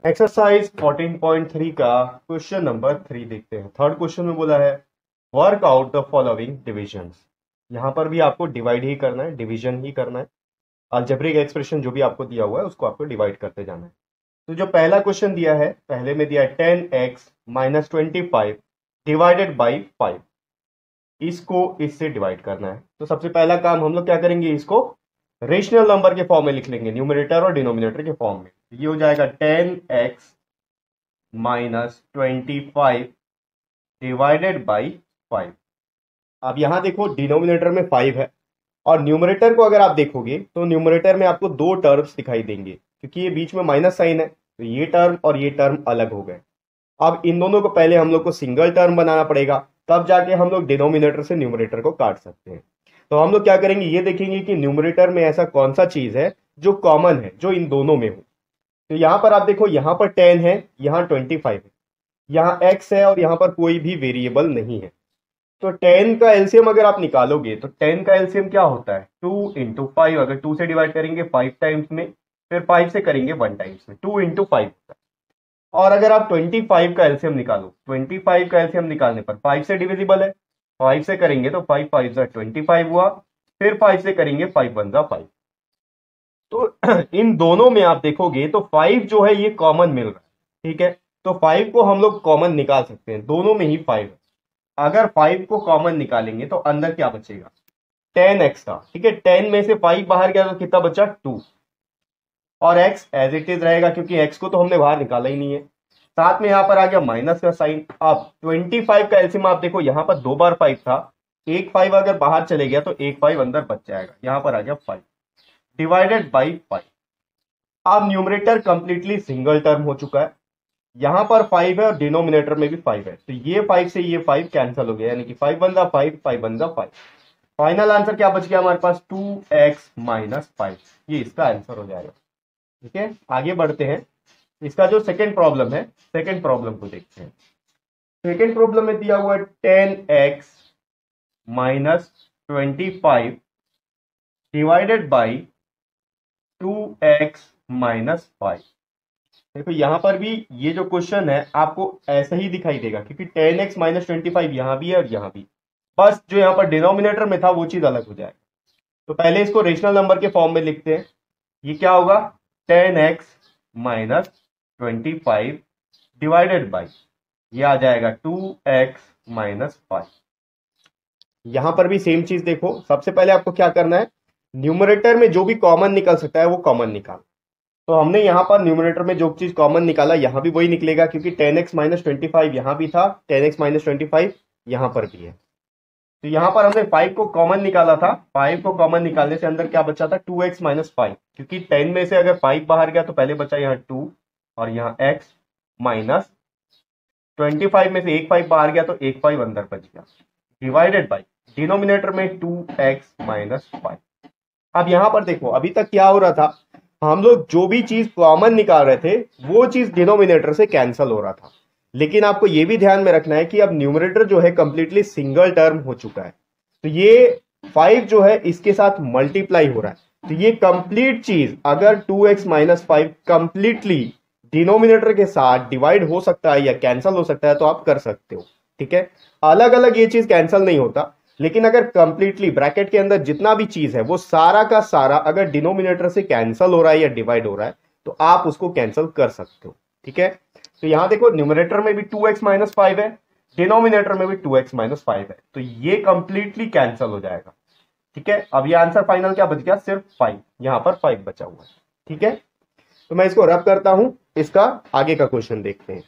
Exercise 14.3 का question number 3 देखते हैं। थर्ड क्वेश्चन में बोला है work out the following divisions. यहाँ पर भी आपको डिवाइड ही करना है, डिवीजन ही करना है। अलजेब्रिक एक्सप्रेशन जो भी आपको दिया हुआ है उसको आपको डिवाइड करते जाना है। तो जो पहला क्वेश्चन दिया है, पहले में दिया है 10x माइनस 25 डिवाइडेड बाई 5, इसको इससे डिवाइड करना है। तो सबसे पहला काम हम लोग क्या करेंगे, इसको रेशनल नंबर के फॉर्म में लिख लेंगे, न्यूमरेटर और डिनोमिनेटर के फॉर्म में। ये हो जाएगा 10x माइनस 25 डिवाइडेड बाई 5। अब यहां देखो डिनोमिनेटर में 5 है और न्यूमरेटर को अगर आप देखोगे तो न्यूमरेटर में आपको दो टर्म्स दिखाई देंगे, क्योंकि ये बीच में माइनस साइन है, तो ये टर्म और ये टर्म अलग हो गए। अब इन दोनों को पहले हम लोग को सिंगल टर्म बनाना पड़ेगा, तब जाके हम लोग डिनोमिनेटर से न्यूमरेटर को काट सकते हैं। तो हम लोग क्या करेंगे, ये देखेंगे कि न्यूमरेटर में ऐसा कौन सा चीज है जो कॉमन है, जो इन दोनों में हो। तो यहां पर आप देखो, यहां पर 10 है, यहां 25 है, यहां x है और यहां पर कोई भी वेरिएबल नहीं है। तो 10 का एलसीएम अगर आप निकालोगे तो 10 का एलसीएम क्या होता है, 2 इंटू 5। अगर 2 से डिवाइड करेंगे 5 टाइम्स में, फिर 5 से करेंगे 1 टाइम्स में, 2 इंटू 5 होता है। और अगर आप 25 का एलसीएम निकालो, 25 का एलसीएम निकालने पर 5 से डिविजिबल है, 5 से करेंगे तो 5 5 जा 25 हुआ, फिर 5 से करेंगे 5 1 जा 5। तो इन दोनों में आप देखोगे तो 5 जो है ये कॉमन मिल रहा है, ठीक है। तो 5 को हम लोग कॉमन निकाल सकते हैं, दोनों में ही 5 है। अगर 5 को कॉमन निकालेंगे तो अंदर क्या बचेगा, 10x था, ठीक है। 10 में से 5 बाहर गया तो कितना बचा, 2, और x एज इट इज रहेगा क्योंकि x को तो हमने बाहर निकाला ही नहीं है। साथ में यहां पर आ गया माइनस का साइन। अब 25 का एलसीएम आप देखो, यहां पर 2 बार 5 था, एक 5 अगर बाहर चले गया तो एक 5 अंदर बच जाएगा, यहां पर आ गया 5 डिवाइडेड बाई 5। अब न्यूमरेटर कंप्लीटली सिंगल टर्म हो चुका है, यहां पर 5 है और डिनोमिनेटर में भी 5 है, तो ये 5 से ये 5 कैंसिल हो गया, यानी कि 5 1 जा 5, 5 1 जा 5। फाइनल आंसर क्या बच गया हमारे पास, 2x माइनस 5। ये इसका आंसर हो जाएगा, ठीक है। आगे बढ़ते हैं, इसका जो सेकेंड प्रॉब्लम है, सेकेंड प्रॉब्लम को देखते हैं। सेकेंड प्रॉब्लम में दिया हुआ है 10x minus 25 divided by 2x minus 5। देखो यहां पर भी ये जो क्वेश्चन है आपको ऐसा ही दिखाई देगा, क्योंकि 10x माइनस 25 यहां भी है और यहां भी, बस जो यहां पर डिनोमिनेटर में था वो चीज अलग हो जाएगा। तो पहले इसको रेशनल नंबर के फॉर्म में लिखते हैं। ये क्या होगा, 10x माइनस 25 डिवाइडेड बाई, ये आ जाएगा 2x माइनस 5। यहां पर भी सेम चीज देखो, सबसे पहले आपको क्या करना है, न्यूमरेटर में जो भी कॉमन निकल सकता है वो कॉमन निकाल। तो हमने यहां पर न्यूमरेटर में जो चीज कॉमन निकाला यहां भी वही निकलेगा, क्योंकि 10x माइनस 25 यहां भी था, 10x माइनस 25 यहां पर भी है। तो यहां पर हमने 5 को कॉमन निकाला था, 5 को कॉमन निकालने से अंदर क्या बचा था, 2x माइनस 5, क्योंकि 10 में से अगर 5 बाहर गया तो पहले बचा यहाँ 2 और यहाँ x माइनस 25 में से एक 5 बाहर गया तो एक 5 अंदर बच गया, डिवाइडेड बाई डिनोमिनेटर में 2x माइनस 5। अब यहां पर देखो, अभी तक क्या हो रहा था, हम लोग जो भी चीज कॉमन निकाल रहे थे वो चीज डिनोमिनेटर से कैंसिल हो रहा था। लेकिन आपको यह भी ध्यान में रखना है कि अब न्यूमरेटर जो है कंप्लीटली सिंगल टर्म हो चुका है, तो ये 5 जो है इसके साथ मल्टीप्लाई हो रहा है। तो ये कंप्लीट चीज अगर 2x माइनस 5 कंप्लीटली डिनोमिनेटर के साथ डिवाइड हो सकता है या कैंसिल हो सकता है तो आप कर सकते हो, ठीक है। अलग अलग ये चीज कैंसिल नहीं होता, लेकिन अगर कंप्लीटली ब्रैकेट के अंदर जितना भी चीज है वो सारा का सारा अगर डिनोमिनेटर से कैंसिल हो रहा है या डिवाइड हो रहा है तो आप उसको कैंसिल कर सकते हो, ठीक है। तो यहां देखो, न्यूमरेटर में भी 2x माइनस 5 है, डिनोमिनेटर में भी 2x माइनस 5 है, तो ये कंप्लीटली कैंसिल हो जाएगा, ठीक है। अब ये आंसर फाइनल क्या बच गया, सिर्फ 5, यहां पर 5 बचा हुआ है, ठीक है। तो मैं इसको रब करता हूं, इसका आगे का क्वेश्चन देखते हैं।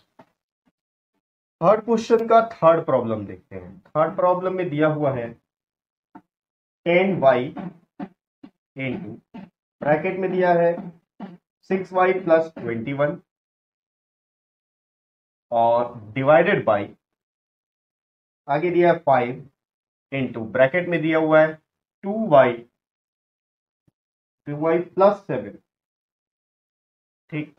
थर्ड क्वेश्चन का थर्ड प्रॉब्लम देखते हैं। थर्ड प्रॉब्लम में दिया हुआ है 10y इंटू, ब्रैकेट में दिया है 6y प्लस 21 और डिवाइडेड बाई, आगे दिया है 5 इंटू, ब्रैकेट में दिया हुआ है 2y प्लस 7, ठीक।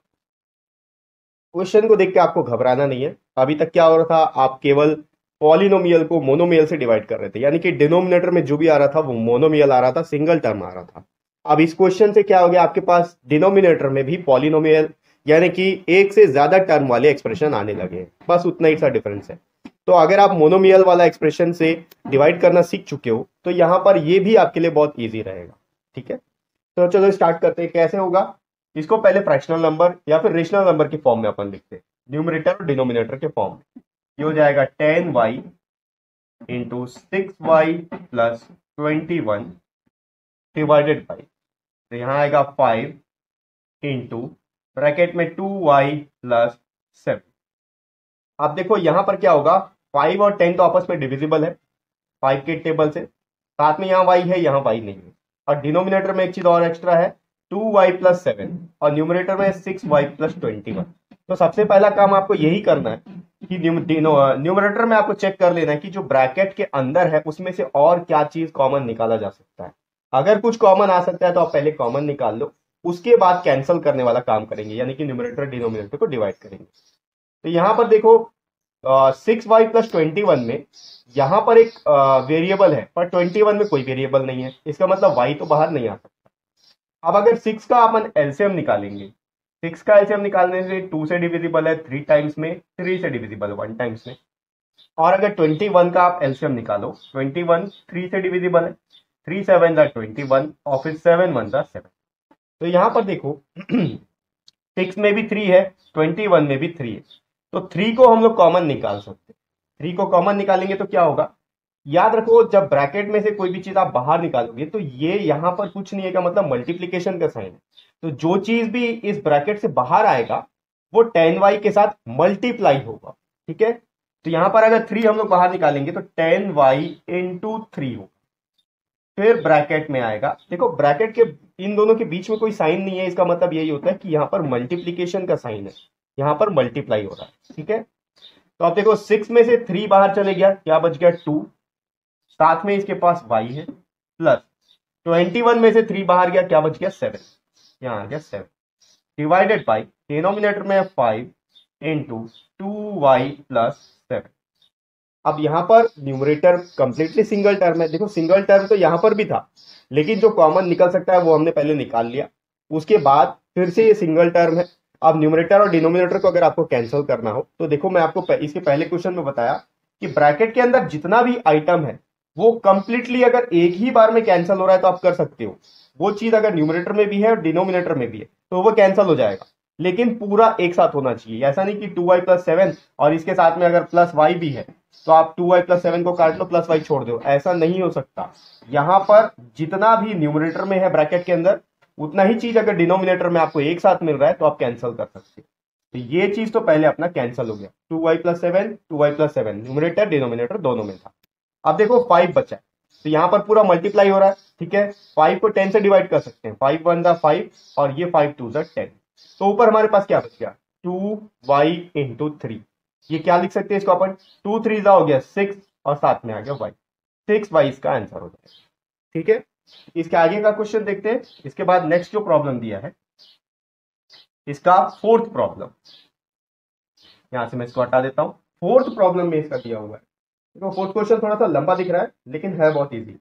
क्वेश्चन को देख के आपको घबराना नहीं है। अभी तक क्या हो रहा था, आप केवल पॉलिनोमियल को मोनोमियल से डिवाइड कर रहे थे, यानी कि डिनोमिनेटर में जो भी आ रहा था वो मोनोमियल आ रहा था, सिंगल टर्म आ रहा था। अब इस क्वेश्चन से क्या हो गया, आपके पास डिनोमिनेटर में भी पॉलिनोमियल यानी कि एक से ज्यादा टर्म वाले एक्सप्रेशन आने लगे, बस उतना ही सा डिफरेंस है। तो अगर आप मोनोमियल वाला एक्सप्रेशन से डिवाइड करना सीख चुके हो तो यहां पर ये भी आपके लिए बहुत ईजी रहेगा। ठीक है, तो चलो स्टार्ट करते हैं। कैसे होगा, इसको पहले फ्रैक्शनल नंबर या फिर रेशनल नंबर के फॉर्म में अपन लिखते हैं, न्यूमरेटर और डिनोमिनेटर के फॉर्म में। ये हो जाएगा 10y into 6y plus 21 divided by, तो यहां आएगा 5 इंटू ब्रैकेट में 2y प्लस 7। अब देखो यहां पर क्या होगा, 5 और 10 तो आपस में डिविजिबल है 5 के टेबल से, साथ में यहाँ y है, यहाँ y नहीं है। और डिनोमिनेटर में एक चीज और एक्स्ट्रा है 2y प्लस 7 और न्यूमरेटर में 6y प्लस 21। तो सबसे पहला काम आपको यही करना है कि न्यूमरेटर में आपको चेक कर लेना है कि जो ब्रैकेट के अंदर है उसमें से और क्या चीज कॉमन निकाला जा सकता है। अगर कुछ कॉमन आ सकता है तो आप पहले कॉमन निकाल लो, उसके बाद कैंसिल करने वाला काम करेंगे, यानी कि न्यूमरेटर डिनोमिनेटर को डिवाइड करेंगे। तो यहां पर देखो 6y प्लस 21 में यहां पर एक वेरिएबल है पर 21 में कोई वेरिएबल नहीं है, इसका मतलब y तो बाहर नहीं आ सकता। अब अगर 6 का अपन एलसीएम निकालेंगे, 6 का एलसीएम निकालने से 2 से डिविजिबल है 3 टाइम्स में, 3 से डिविजिबल 1 टाइम्स में। और अगर 21 का आप एलसीएम निकालो, 21 3 से डिविजिबल है, 3 7 दा 21 और फिर 7 1 दा 7। तो यहां पर देखो 6 में भी 3 है, 21 में भी 3 है, तो 3 को हम लोग कॉमन निकाल सकते हैं। 3 को कॉमन निकालेंगे तो क्या होगा, याद रखो जब ब्रैकेट में से कोई भी चीज आप बाहर निकालोगे तो ये यहां पर कुछ नहीं है का मतलब मल्टीप्लीकेशन का साइन है। तो जो चीज भी इस ब्रैकेट से बाहर आएगा वो 10y के साथ मल्टीप्लाई होगा। ठीक है, तो यहां पर अगर 3 हम लोग बाहर निकालेंगे तो 10y इंटू 3 होगा। फिर ब्रैकेट में आएगा, देखो ब्रैकेट के इन दोनों के बीच में कोई साइन नहीं है, इसका मतलब यही होता है कि यहाँ पर मल्टीप्लीकेशन का साइन है, यहाँ पर मल्टीप्लाई हो रहा है। ठीक है, तो आप देखो 6 में से 3 बाहर चले गया, क्या बच गया 2, साथ में इसके पास y है, प्लस 21 में से 3 बाहर गया, क्या बच गया 7, यहाँ आ गया 7 डिवाइडेड बाई डिनोमिनेटर में 5 इंटू 2y प्लस 7। अब यहां पर न्यूमरेटर कंप्लीटली सिंगल टर्म है, देखो सिंगल टर्म तो यहां पर भी था लेकिन जो कॉमन निकल सकता है वो हमने पहले निकाल लिया, उसके बाद फिर से ये सिंगल टर्म है। अब न्यूमरेटर और डिनोमिनेटर को अगर आपको कैंसिल करना हो तो देखो मैं आपको इसके पहले क्वेश्चन में बताया कि ब्रैकेट के अंदर जितना भी आइटम है वो कंप्लीटली अगर एक ही बार में कैंसिल हो रहा है तो आप कर सकते हो, वो चीज अगर न्यूमरेटर में भी है और डिनोमिनेटर में भी है तो वो कैंसिल हो जाएगा, लेकिन पूरा एक साथ होना चाहिए। ऐसा नहीं कि 2y प्लस 7 और इसके साथ में अगर प्लस y भी है तो आप 2y प्लस 7 को काट लो प्लस y छोड़ दो, ऐसा नहीं हो सकता। यहां पर जितना भी न्यूमरेटर में है ब्रैकेट के अंदर उतना ही चीज अगर डिनोमिनेटर में आपको एक साथ मिल रहा है तो आप कैंसिल कर सकते हो। तो ये चीज तो पहले अपना कैंसिल हो गया, 2y plus 7 2y plus 7 numerator denominator दोनों में था। अब देखो 5 बचा है तो यहां पर पूरा मल्टीप्लाई हो रहा है। ठीक है, 5 को 10 से डिवाइड कर सकते हैं, 5 1 दा 5 और ये 5 2 दा 10। तो ऊपर हमारे पास क्या बच गया 2y इंटू 3, ये क्या लिख सकते हैं इसको अपन 2 3 हो गया 6 और साथ में आ गया y, 6y इसका आंसर हो जाएगा। ठीक है, इसके आगे का क्वेश्चन देखते हैं। इसके बाद नेक्स्ट जो प्रॉब्लम दिया है इसका फोर्थ प्रॉब्लम, यहां से मैं इसको हटा देता हूं। फोर्थ प्रॉब्लम में इसका दिया हुआ है, देखो फोर्थ क्वेश्चन थोड़ा सा लंबा दिख रहा है लेकिन है बहुत इजी।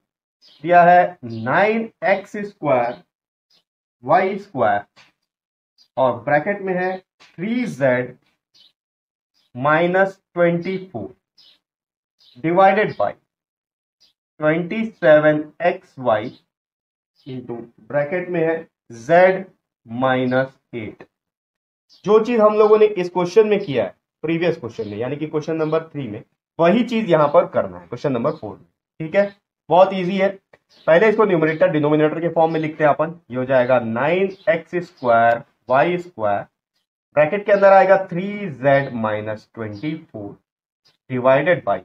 दिया है 9x स्क्वायर y स्क्वायर और ब्रैकेट में है 3z minus 24 divided by 27xy into bracket में है z माइनस 8। जो चीज हम लोगों ने इस क्वेश्चन में किया है प्रीवियस क्वेश्चन में, यानी कि क्वेश्चन नंबर 3 में, वही चीज यहां पर करना है क्वेश्चन नंबर 4 में। ठीक है, बहुत इजी है। पहले इसको न्यूमरेटर डिनोमिनेटर के फॉर्म में लिखते हैं अपन। ये हो जाएगा 9x square y square, bracket के अंदर आएगा 3z minus 24 divided by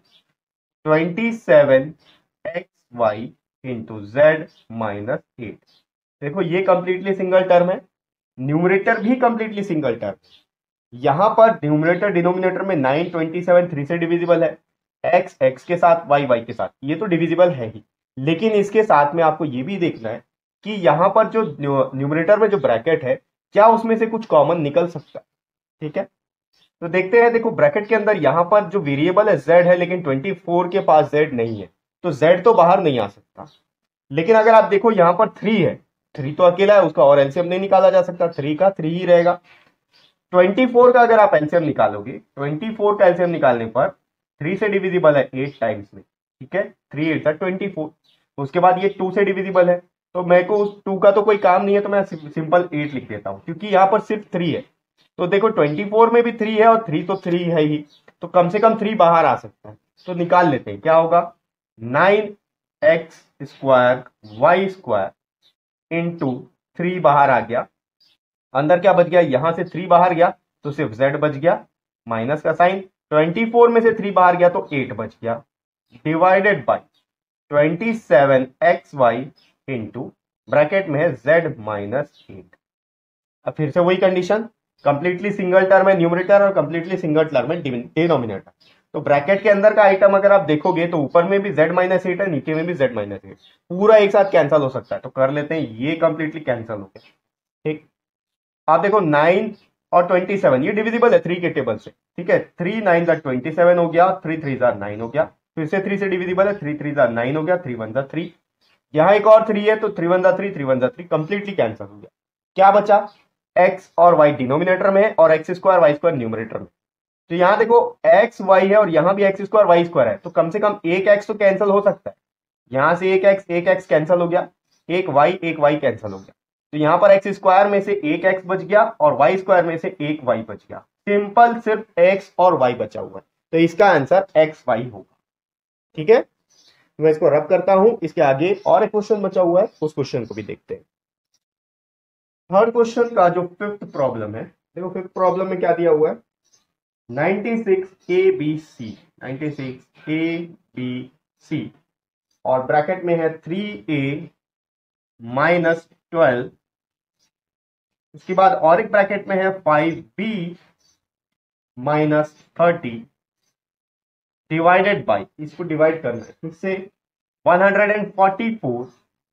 27xy into z minus 8। देखो ये कंप्लीटली सिंगल टर्म है, न्यूमरेटर भी कंप्लीटली सिंगल टर्म। यहां पर न्यूमरेटर डिनोमिनेटर में 9 27 3 से डिविजिबल है, x x के साथ y y के साथ, ये तो डिविजिबल है ही, लेकिन इसके साथ में आपको ये भी देखना है कि यहां पर जो न्यूमरेटर में जो ब्रैकेट है क्या उसमें से कुछ कॉमन निकल सकता है। ठीक है, तो देखते हैं। देखो ब्रैकेट के अंदर यहां पर जो वेरिएबल है z है, लेकिन 24 के पास z नहीं है तो z तो बाहर नहीं आ सकता। लेकिन अगर आप देखो यहां पर 3 है, 3 तो अकेला है, उसका और एलसीएम नहीं निकाला जा सकता, 3 का 3 ही रहेगा। 24 का अगर आप एलसीएम निकालोगे, 24 का एलसीएम निकालने पर 3 से डिविजिबल है 8 टाइम्स में, ठीक है, 3 8 24। उसके बाद ये 2 से डिविजिबल है, तो मेरे को उस 2 का तो कोई काम नहीं है, तो मैं सिंपल 8 लिख देता हूं, क्योंकि यहाँ पर सिर्फ 3 है। तो देखो 24 में भी 3 है और 3 तो 3 है ही, तो कम से कम 3 बाहर आ सकता है। तो निकाल लेते हैं, क्या होगा, 9x square Y square into 3 बाहर आ गया, अंदर क्या बच गया, यहां से 3 बाहर गया तो सिर्फ z बच गया, माइनस का साइन, 24 में से 3 बाहर गया तो 8 बच गया, divided by 27xy into bracket में है z माइनस 8। अब फिर से वही कंडीशन, कंप्लीटली सिंगल टर्म है न्यूमरेटर और कंप्लीटली सिंगल टर्म है डिनोमिनेटर। तो ब्रैकेट के अंदर का आइटम अगर आप देखोगे तो ऊपर में भी z माइनस 8 है, नीचे में भी z माइनस 8, पूरा एक साथ कैंसिल हो सकता है। तो कर लेते हैं, ये कंप्लीटली कैंसिल हो गया, ठीक। आप देखो 9 और 27 ये डिविजिबल है 3 के टेबल से, ठीक है, 3 9 27 हो गया, 3 3 9 हो गया, फिर से 3 से डिविजिबल है, 3 3 9 हो गया, 3 1 3, यहां एक और 3 है तो 3 1 3 3 1 3, कंप्लीटली कैंसिल हो गया। क्या बचा, x और y डिनोमिनेटर में है और x square y square numerator में। तो यहां देखो x y है और यहां भी x स्क्वायर y स्क्वायर है, तो कम से कम एक x तो कैंसिल हो सकता है, यहां से एक x कैंसिल हो गया, एक y कैंसिल हो गया, तो यहां पर x स्क्वायर में से एक x बच गया और y स्क्वायर में से एक y बच गया, सिंपल सिर्फ x और y बचा हुआ है, तो इसका आंसर x y होगा, ठीक है। मैं इसको रब करता हूं, इसके आगे और एक क्वेश्चन बचा हुआ है, उस क्वेश्चन को भी देखते हैं। थर्ड क्वेश्चन का जो फिफ्थ प्रॉब्लम है, देखो फिफ्थ प्रॉब्लम में क्या दिया हुआ है, 96 ABC, 96 ABC और ब्रैकेट में है 3A माइनस 12, उसके बाद और एक ब्रैकेट में है 5B माइनस 30 डिवाइडेड बाई, इसको डिवाइड करना है फिर से, 144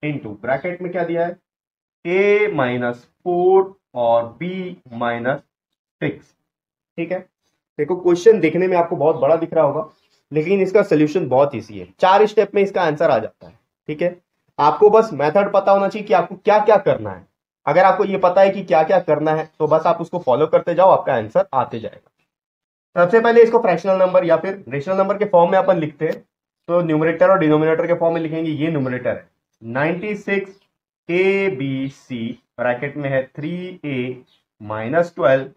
इंटू ब्रैकेट में क्या दिया है, A माइनस 4 और B माइनस 6, ठीक है। देखो क्वेश्चन देखने में आपको बहुत बड़ा दिख रहा होगा, लेकिन इसका सोल्यूशन बहुत इजी है, 4 स्टेप में इसका आंसर आ जाता है, ठीक है। आपको बस मेथड पता होना चाहिए कि आपको क्या क्या करना है। अगर आपको ये पता है कि क्या क्या करना है तो बस आप उसको फॉलो करते जाओ, आपका आंसर आते जाएगा। सबसे पहले इसको फ्रैक्शनल नंबर या फिर रेशनल नंबर के फॉर्म में अपन लिखते हैं, तो न्यूमरेटर और डिनोमिनेटर के फॉर्म में लिखेंगे, ये न्यूमरेटर है 96 ABC ब्रैकेट में है 3A माइनस 12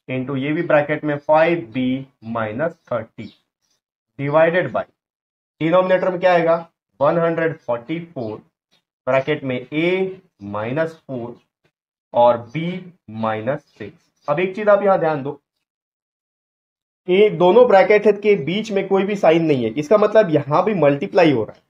इंटू ये भी ब्रैकेट में 5B minus 30 divided by, denominator में क्या आएगा 144 ब्रैकेट में A माइनस 4 और B माइनस 6। अब एक चीज आप यहां ध्यान दो, ये दोनों ब्रैकेट के बीच में कोई भी साइन नहीं है, इसका मतलब यहां भी मल्टीप्लाई हो रहा है,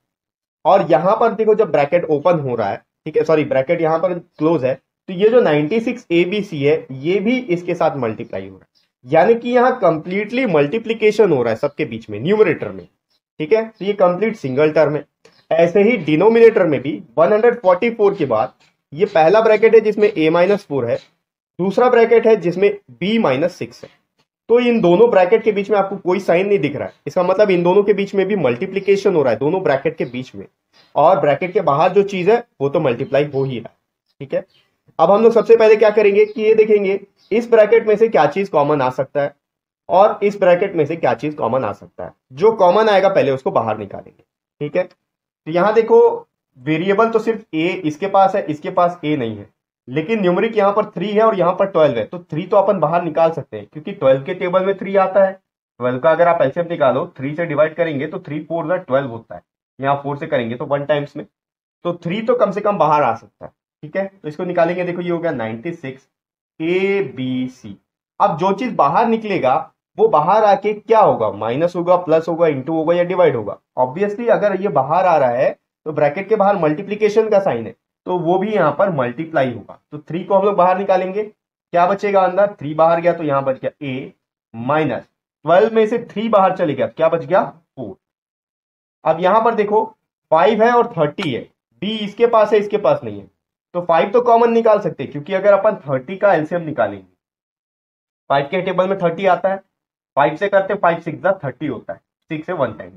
और यहां पर देखो जब ब्रैकेट ओपन हो रहा है, ठीक है, सॉरी ब्रैकेट यहां पर क्लोज है, तो ये जो 96 ABC है ये भी इसके साथ मल्टीप्लाई हो रहा है, यानी कि यहां कंप्लीटली मल्टीप्लीकेशन हो रहा है सबके बीच में न्यूमरेटर में, ठीक है। तो ये कंप्लीट सिंगल टर्म है। ऐसे ही डिनोमिनेटर में भी 144 के बाद ये पहला ब्रैकेट है जिसमें A माइनस 4 है, दूसरा ब्रैकेट है जिसमें B माइनस 6 है, तो इन दोनों ब्रैकेट के बीच में आपको कोई साइन नहीं दिख रहा है, इसका मतलब इन दोनों के बीच में भी मल्टीप्लीकेशन हो रहा है दोनों ब्रैकेट के बीच में, और ब्रैकेट के बाहर जो चीज है वो तो मल्टीप्लाई हो ही रहा है, ठीक है। अब हम लोग सबसे पहले क्या करेंगे कि ये देखेंगे इस ब्रैकेट में से क्या चीज कॉमन आ सकता है और इस ब्रैकेट में से क्या चीज कॉमन आ सकता है, जो कॉमन आएगा पहले उसको बाहर निकालेंगे, ठीक है। तो यहां देखो वेरिएबल तो सिर्फ A इसके पास है, इसके पास A नहीं है, लेकिन न्यूमरिक यहाँ पर 3 है और यहाँ पर 12 है, तो 3 तो अपन बाहर निकाल सकते हैं क्योंकि 12 के टेबल में 3 आता है। 12 का अगर आप एलसीएम निकालो 3 से डिवाइड करेंगे तो 3 4 12 होता है, यहाँ 4 से करेंगे तो 1 टाइम्स में, तो 3 तो कम से कम बाहर आ सकता है, ठीक है। तो इसको निकालेंगे, देखो ये हो गया 96 ABC। अब जो चीज बाहर निकलेगा वो बाहर आके क्या होगा, माइनस होगा, प्लस होगा, इंटू होगा या डिवाइड होगा। ऑब्वियसली अगर ये बाहर आ रहा है तो ब्रैकेट के बाहर मल्टीप्लीकेशन का साइन है, तो वो भी यहां पर मल्टीप्लाई होगा, तो 3 को हम लोग बाहर निकालेंगे, क्या बचेगा अंदर, 3 बाहर गया तो यहां बच गया A माइनस 12 में से 3 बाहर चले गया, क्या बच गया 4। अब यहां पर देखो 5 है और 30 है, B इसके पास है इसके पास नहीं है, तो 5 तो कॉमन निकाल सकते हैं, क्योंकि अगर अपन 30 का एलसीएम निकालेंगे 5 के टेबल में 30 आता है, 5 से करते 5 6 30 होता है, 6 से 1 टाइम,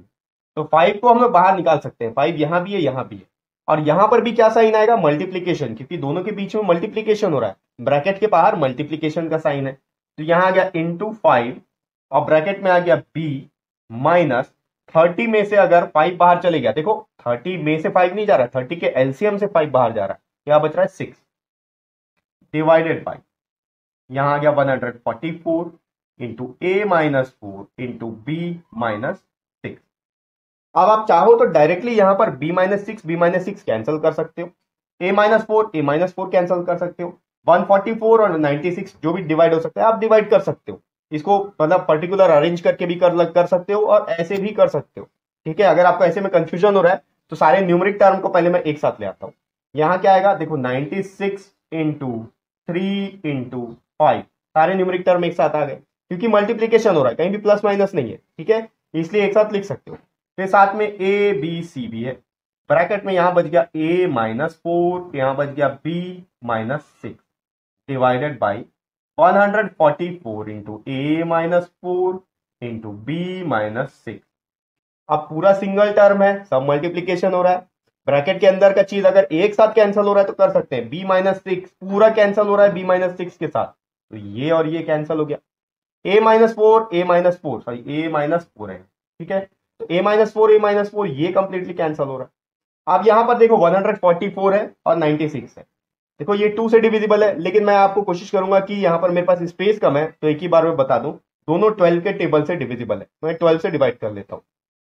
तो 5 को हम लोग बाहर निकाल सकते हैं, 5 यहां भी है यहां भी है, और यहां पर भी क्या साइन आएगा, मल्टीप्लीकेशन, क्योंकि दोनों के बीच में मल्टीप्लीकेशन हो रहा है, ब्रैकेट के बाहर मल्टीप्लीकेशन का साइन है, तो यहां आ गया इंटू 5 और ब्रैकेट में आ गया b माइनस 30 में से अगर 5 बाहर चले गया, देखो 30 में से 5 नहीं जा रहा, 30 के एलसीएम से 5 बाहर जा रहा है, क्या बच रहा है 6 डिवाइडेड बाई, यहां आ गया 144 into A minus 4 into B minus 6। अब आप चाहो तो डायरेक्टली यहां पर b माइनस सिक्स कैंसिल कर सकते हो, a माइनस फोर कैंसिल कर सकते हो, 144 और 96 जो भी डिवाइड हो सकता है आप डिवाइड कर सकते हो, इसको मतलब पर्टिकुलर अरेंज करके भी कर सकते हो और ऐसे भी कर सकते हो। ठीक है, अगर आपको ऐसे में कंफ्यूजन हो रहा है तो सारे न्यूमेरिक टर्म को पहले मैं एक साथ ले आता हूं। यहां क्या आएगा, देखो 96 इंटू 3 इंटू 5, सारे न्यूमेरिक टर्म एक साथ आ गए क्योंकि मल्टीप्लीकेशन हो रहा है, कहीं भी प्लस माइनस नहीं है। ठीक है, इसलिए एक साथ लिख सकते हो। फिर साथ में ए बी सी भी है, ब्रैकेट में यहां बच गया a माइनस 4, यहां बच गया b minus 6 divided by 144 into A minus 4 into B minus 6। अब पूरा सिंगल टर्म है, सब मल्टीप्लीकेशन हो रहा है, ब्रैकेट के अंदर का चीज अगर एक साथ कैंसिल हो रहा है तो कर सकते हैं, b माइनस 6 पूरा कैंसिल हो रहा है b माइनस 6 के साथ, तो ये और ये कैंसिल हो गया, a minus 4 sorry a minus 4 है। ठीक है, तो a माइनस 4 ये कंप्लीटली कैंसिल हो रहा है। अब यहां पर देखो 144 है और 96 है, देखो ये 2 से डिविजिबल है, लेकिन मैं आपको कोशिश करूंगा कि यहां पर मेरे पास स्पेस कम है तो एक ही बार में बता दूं, दोनों 12 के टेबल से डिविजिबल है, मैं 12 से डिवाइड कर लेता हूं।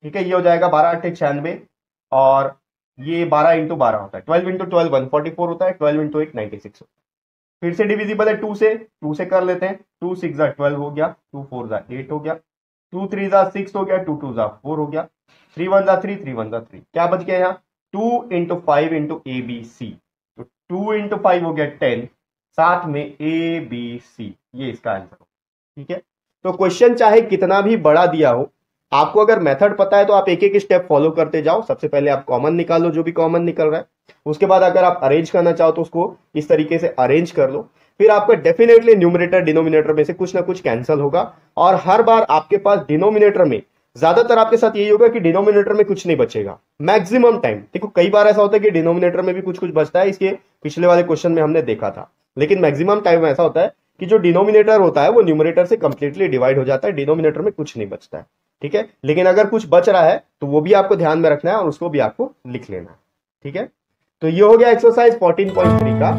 ठीक है, ये हो जाएगा 12 8 96 और ये 12 इंटू 12 होता है, 12 इंटू 12 144 होता है, 12 इंटू 8 96 होता है। फिर से डिविजिबल है 2 से कर लेते हैं, 2 6 12 हो गया, 2 4 8 हो गया, 2 3 6 हो गया, 2 2 4 हो गया, 3 1 3 3 1 3, क्या बच गया यहाँ 2 into 5 into A B C, तो 2 इंटू 5 हो गया 10, साथ में ए बी सी, ये इसका आंसर हो। ठीक है, तो क्वेश्चन चाहे कितना भी बड़ा दिया हो, आपको अगर मेथड पता है तो आप एक एक स्टेप फॉलो करते जाओ। सबसे पहले आप कॉमन निकालो, जो भी कॉमन निकल रहा है, उसके बाद अगर आप अरेंज करना चाहो तो उसको इस तरीके से अरेंज कर लो, फिर आपका डेफिनेटली न्यूमरेटर डिनोमिनेटर में से कुछ ना कुछ कैंसिल होगा और हर बार आपके पास डिनोमिनेटर में, ज्यादातर आपके साथ यही होगा कि डिनोमिनेटर में कुछ नहीं बचेगा मैक्सिमम टाइम। देखो कई बार ऐसा होता है कि डिनोमिनेटर में भी कुछ कुछ बचता है, इसके पिछले वाले क्वेश्चन में हमने देखा था, लेकिन मैक्सिमम टाइम ऐसा होता है कि जो डिनोमिनेटर होता है वो न्यूमरेटर से कंप्लीटली डिवाइड हो जाता है, डिनोमिनेटर में कुछ नहीं बचता है। ठीक है, लेकिन अगर कुछ बच रहा है तो वो भी आपको ध्यान में रखना है और उसको भी आपको लिख लेना है। ठीक है, तो ये हो गया एक्सरसाइज 14.3 का